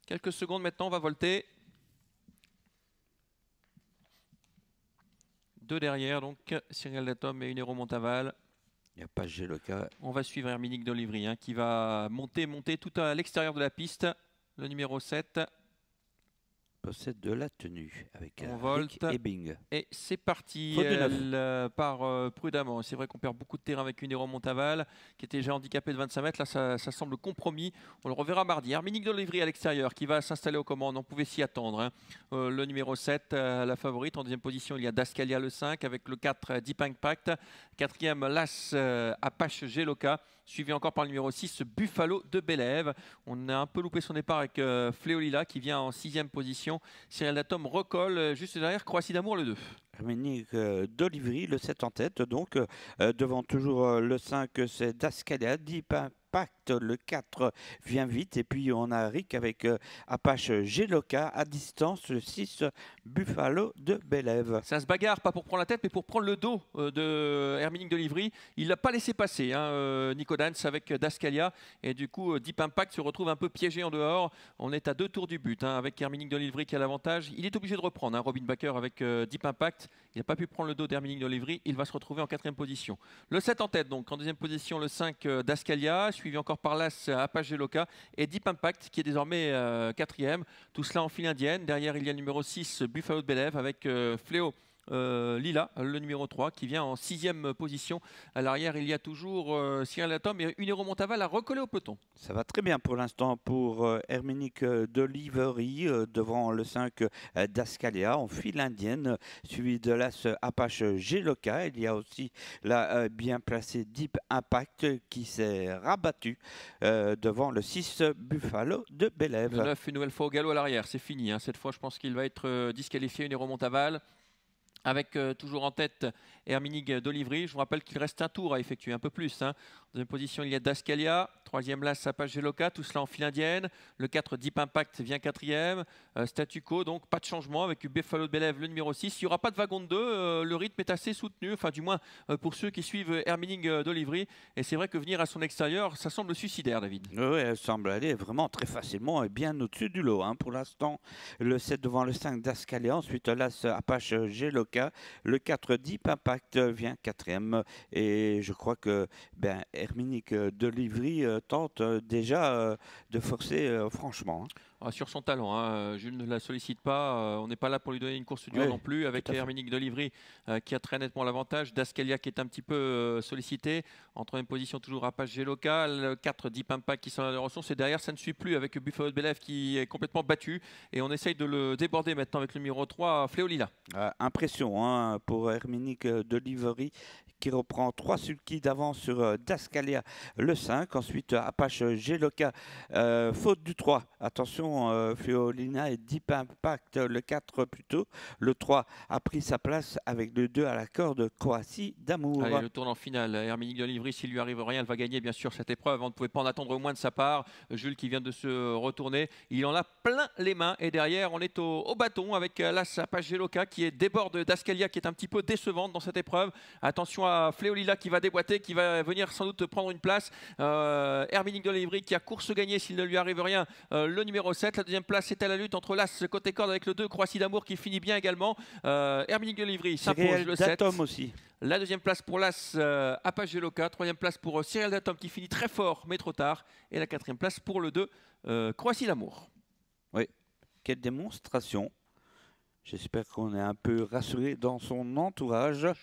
Quelques secondes maintenant, on va volter. 2 derrière, donc Cyril Datom et Unero Montaval. Il n'y a pas Geloka. On va suivre Herminique d'Olivry qui va monter tout à l'extérieur de la piste. Le numéro 7. Possède de la tenue avec On Rick volte. Ebing. Et c'est parti. Faute de Elle part prudemment. C'est vrai qu'on perd beaucoup de terrain avec Unero Montaval qui était déjà handicapé de 25 mètres. Là, ça semble compromis. On le reverra mardi. Herminique d'Olivry à l'extérieur qui va s'installer aux commandes. On pouvait s'y attendre. Le numéro 7, la favorite. En deuxième position, il y a Dascalia le 5 avec le 4, Deep Impact. Quatrième, Las Apache Geloka. Suivi encore par le numéro 6, Buffalo de Bélève. On a un peu loupé son départ avec Fléolila qui vient en 6e position. Cyril Datom recolle juste derrière Croatie d'Amour le 2. Herminique d'Olivry, le 7 en tête. Donc, devant toujours le 5, c'est Dascalia. Deep Impact, le 4 vient vite. Et puis, on a Rick avec Apache Geloka à distance, le 6, Buffalo de Bélève. Ça se bagarre, pas pour prendre la tête, mais pour prendre le dos de Herminique d'Olivry. Il ne l'a pas laissé passer, Nico Dance avec Dascalia. Et du coup, Deep Impact se retrouve un peu piégé en dehors. On est à 2 tours du but avec Herminique d'Olivry qui a l'avantage. Il est obligé de reprendre, Robin Baker avec Deep Impact. Il n'a pas pu prendre le dos d'Herminique d'Olivry. Il va se retrouver en 4e position. Le 7 en tête, donc en 2e position, le 5 Dascalia, suivi encore par l'As Apache Geloka et Deep Impact qui est désormais 4e. Tout cela en file indienne. Derrière, il y a le numéro 6 Buffalo de Bélève avec Fléau. Lila, le numéro 3, qui vient en 6e position. À l'arrière, il y a toujours Cyril Datom et Unero Montaval à recoller au peloton. Ça va très bien pour l'instant pour Herminique d'Olivry, devant le 5 Dascalia en file indienne, suivi de l'As Apache Geloka. Il y a aussi la bien placée Deep Impact qui s'est rabattu devant le 6 Buffalo de Bélève. Le 9, une nouvelle fois au galop à l'arrière, c'est fini. Cette fois, je pense qu'il va être disqualifié, Unero Montaval. Avec toujours en tête Herminique d'Olivry. Je vous rappelle qu'il reste un tour à effectuer, un peu plus. En deuxième position, il y a Dascalia. 3e, Las Apache Geloka. Tout cela en file indienne. Le 4, Deep Impact, vient 4e. Statu quo, donc pas de changement avec Buffalo de Bélève, le numéro 6. Il n'y aura pas de wagon de 2. Le rythme est assez soutenu, enfin du moins pour ceux qui suivent Herminique d'Olivry. Et c'est vrai que venir à son extérieur, ça semble suicidaire, David. Oui, elle semble aller vraiment très facilement et bien au-dessus du lot. Pour l'instant, le 7 devant le 5 Dascalia. Ensuite, l'As Apache Geloka. Le 4 Deep Impact vient 4e et je crois que Herminique d'Olivry tente déjà de forcer franchement. Sur son talent, Jules ne la sollicite pas, on n'est pas là pour lui donner une course dure non plus, avec Herminique d'Olivry qui a très nettement l'avantage, Dascalia qui est un petit peu sollicité, en 3e position toujours Apache Geloka, le 4 Deep Impact qui sont à la ressource, et derrière ça ne suit plus avec Buffalo de Bélève qui est complètement battu, et on essaye de le déborder maintenant avec le numéro 3, Fléolila. Impression pour Herminique d'Olivry qui reprend 3 sulky d'avance sur Dascalia le 5, ensuite Apache Geloka, faute du 3, attention Fléolina et Deep Impact le 4 plutôt, le 3 a pris sa place avec le 2 à la corde Croatie d'Amour. Allez, le tournant final, Herminique d'Olivry, s'il lui arrive rien, elle va gagner bien sûr cette épreuve, on ne pouvait pas en attendre moins de sa part. Jules qui vient de se retourner, il en a plein les mains et derrière on est au bâton avec l'As Apache Geloka qui déborde Dascalia qui est un petit peu décevante dans cette épreuve. Attention à Fléolila qui va déboîter, qui va venir sans doute prendre une place. Herminique d'Olivry qui a course gagnée s'il ne lui arrive rien, le numéro 7. La deuxième place est à la lutte entre l'As côté corde avec le 2 Croatie d'Amour qui finit bien également. Herminique d'Olivry s'impose le 7. Aussi. La deuxième place pour l'As Apache Geloka. 3e place pour Cyril Datom qui finit très fort mais trop tard. Et la 4e place pour le 2 Croatie d'Amour. Oui, quelle démonstration. J'espère qu'on est un peu rassuré dans son entourage. Je